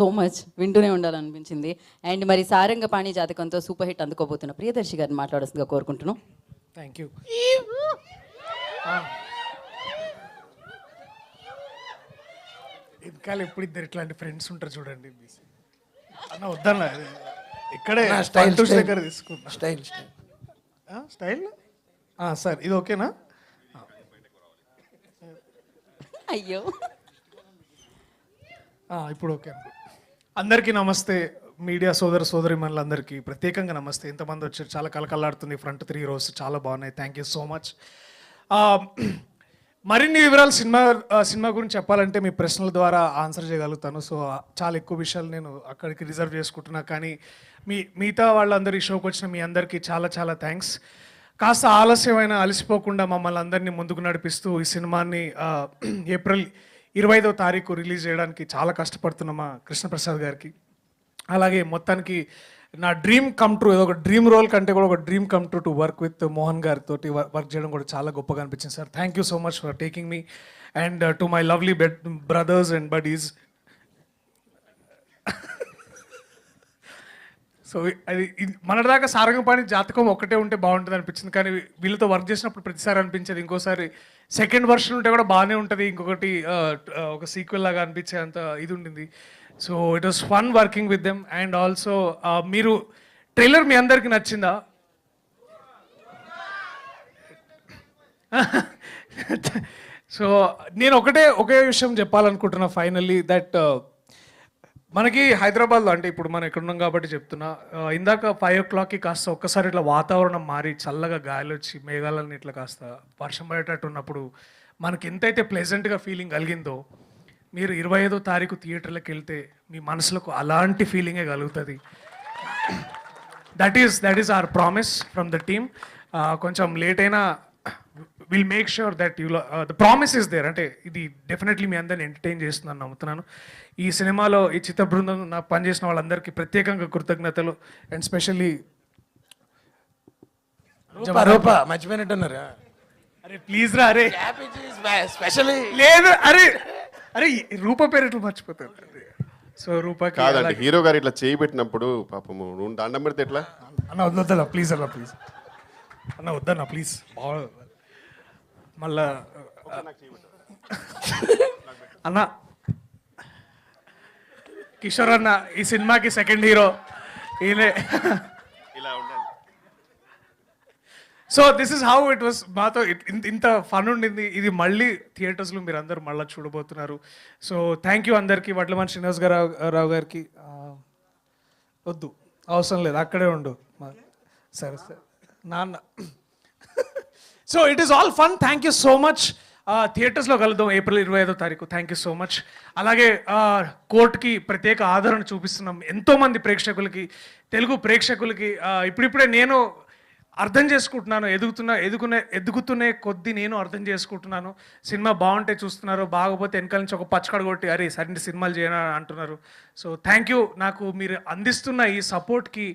So much వింటూనే ఉండాలనిపించింది. And మరి Sarangapani జాతకంతో super hit అందుకోబోతున్న Priyadarshi గారిని మాట్లాడాల్సిందిగా కోరుకుంటున్నాం. Thank you. ఇంకాలు ఎప్పుడు ఇద్దరు ఇట్లాంటి ఫ్రెండ్స్ ఉంటారు చూడండి. అన్న వద్దన్న ఇక్కడే స్టైల్ దగ్గర తీసుకున్నా. స్టైల్ స్టైల్ స్టైల్ సార్ ఇది ఓకేనా? అయ్యో ఇప్పుడు ఓకే. అందరికీ నమస్తే. మీడియా సోదరిమణులందరికీ ప్రత్యేకంగా నమస్తే. ఇంతమంది వచ్చారు, చాలా కలకల్లాడుతుంది. ఫ్రంట్ 3 rows చాలా బాగున్నాయి. Thank you so much. మరిన్ని వివరాలు సినిమా గురించి చెప్పాలంటే మీ ప్రశ్నల ద్వారా ఆన్సర్ చేయగలుగుతాను. సో చాలా ఎక్కువ విషయాలు నేను అక్కడికి రిజర్వ్ చేసుకుంటున్నా. కానీ మిగతా వాళ్ళందరూ ఈ షోకి వచ్చిన మీ అందరికీ చాలా చాలా థ్యాంక్స్. కాస్త ఆలస్యమైన అలసిపోకుండా మమ్మల్ని అందరినీ ముందుకు నడిపిస్తూ ఈ సినిమాని ఏప్రిల్ 25వ తారీఖు రిలీజ్ చేయడానికి చాలా కష్టపడుతున్న మా కృష్ణప్రసాద్ గారికి, అలాగే మొత్తానికి నా డ్రీమ్ కమ్ ట్రూ, ఏదో ఒక డ్రీమ్ రోల్ కంటే కూడా ఒక dream come true to work with Mohan గారితో వర్క్ చేయడం కూడా చాలా గొప్పగా అనిపించింది sir. Thank you so much for taking me and to my lovely brothers and buddies. So అది మనదాకా సారంగపాణి జాతకం ఒక్కటే ఉంటే బాగుంటుంది అనిపించింది. కానీ వీళ్ళతో వర్క్ చేసినప్పుడు ప్రతిసారి అనిపించేది ఇంకోసారి సెకండ్ వర్షన్ ఉంటే కూడా బాగానే ఉంటుంది, ఇంకొకటి ఒక సీక్వెల్ లాగా అనిపించే అంత ఇది ఉండింది. So it was fun working with them. And also మీరు ట్రైలర్ మీ అందరికీ నచ్చిందా? సో నేను ఒకే విషయం చెప్పాలనుకుంటున్నా ఫైనల్లీ, దట్ మనకి హైదరాబాద్లో, అంటే ఇప్పుడు మనం ఎక్కడ ఉన్నాం కాబట్టి చెప్తున్నా, ఇందాక 5 o'clockకి కాస్త ఒక్కసారి ఇట్లా వాతావరణం మారి చల్లగా గాలి వచ్చి మేఘాలని ఇట్లా కాస్త వర్షం పడేటట్టు ఉన్నప్పుడు మనకి ఎంతైతే ప్లెజెంట్గా ఫీలింగ్ కలిగిందో, మీరు 25వ తారీఖు థియేటర్లకు వెళ్తే మీ మనసులకు అలాంటి ఫీలింగే కలుగుతుంది. That is our promise from the team. కొంచెం లేట్ అయినా will make sure that the promise is there. అంటే ఇది డెఫినెట్లీ మీ అందరిని ఎంటర్టైన్ చేస్తుందని నమ్ముతున్నాను. ఈ సినిమాలో ఈ చిత్ర బృందం నాకు పనిచేసిన వాళ్ళందరికీ ప్రత్యేకంగా కృతజ్ఞతలు. అండ్ స్పెషల్లీ రూపా మర్చిపోయినట్టున్నారు. అరే ప్లీజ్ రా, అరే స్పెషల్లీ లేదు, అరే రూప పేరు ఎట్లా మర్చిపోతారు. సో రూపాకి కాదండి, హీరో గారు ఇట్లా చేయి పెట్టినప్పుడు పాపము నువ్వు దండం పెడితే ఎట్లా అన్న వద్దన్నా ప్లీజ్, అన్న ప్లీజ్ అన్న వద్దన్నా ప్లీజ్. మళ్ళా అన్న కిషోర్ అన్న ఈ సినిమాకి సెకండ్ హీరో ఈయనే. ఇలా ఉండాలి. So this is how it was. మాతో ఇంత ఫన్ ఉండింది. ఇది మళ్ళీ థియేటర్స్లో మీరు అందరూ మళ్ళీ చూడబోతున్నారు. సో థ్యాంక్ యూ అందరికీ. వడ్లమని శ్రీనివాస్ రావు గారికి వద్దు, అవసరం లేదు, అక్కడే ఉండు సరే సరే నాన్న. So it is all fun. Thank you so much. థియేటర్స్లో కలుద్దాం ఏప్రిల్ 25వ తారీఖు. Thank you so much. అలాగే కోర్టుకి ప్రత్యేక ఆదరణ చూపిస్తున్నాం ఎంతోమంది ప్రేక్షకులకి, తెలుగు ప్రేక్షకులకి. ఇప్పుడిప్పుడే నేను అర్థం చేసుకుంటున్నాను, ఎదుగుతునే కొద్దీ నేను అర్థం చేసుకుంటున్నాను. సినిమా బాగుంటే చూస్తున్నారు, బాగోపోతే వెనకాల నుంచి ఒక పచ్చకడ కొట్టి అరే సరైన సినిమాలు చేయనా అంటున్నారు. So thank you. నాకు మీరు అందిస్తున్న ఈ సపోర్ట్కి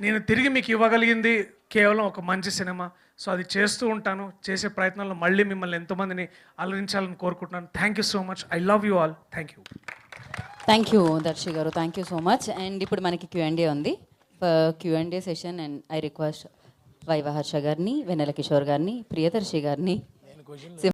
నేను తిరిగి మీకు ఇవ్వగలిగింది కేవలం ఒక మంచి సినిమా. సో అది చేస్తూ ఉంటాను. చేసే ప్రయత్నంలో మళ్ళీ మిమ్మల్ని ఎంతోమందిని అలరించాలని కోరుకుంటున్నాను. Thank you so much. I love you all. Thank you Darshi garu, thank you so much. And ఇప్పుడు మనకి Q&A ఉంది. Q&A session. And I request Viva Harsha గారిని, వెన్నెల కిషోర్ గారిని, ప్రియదర్శి గారిని,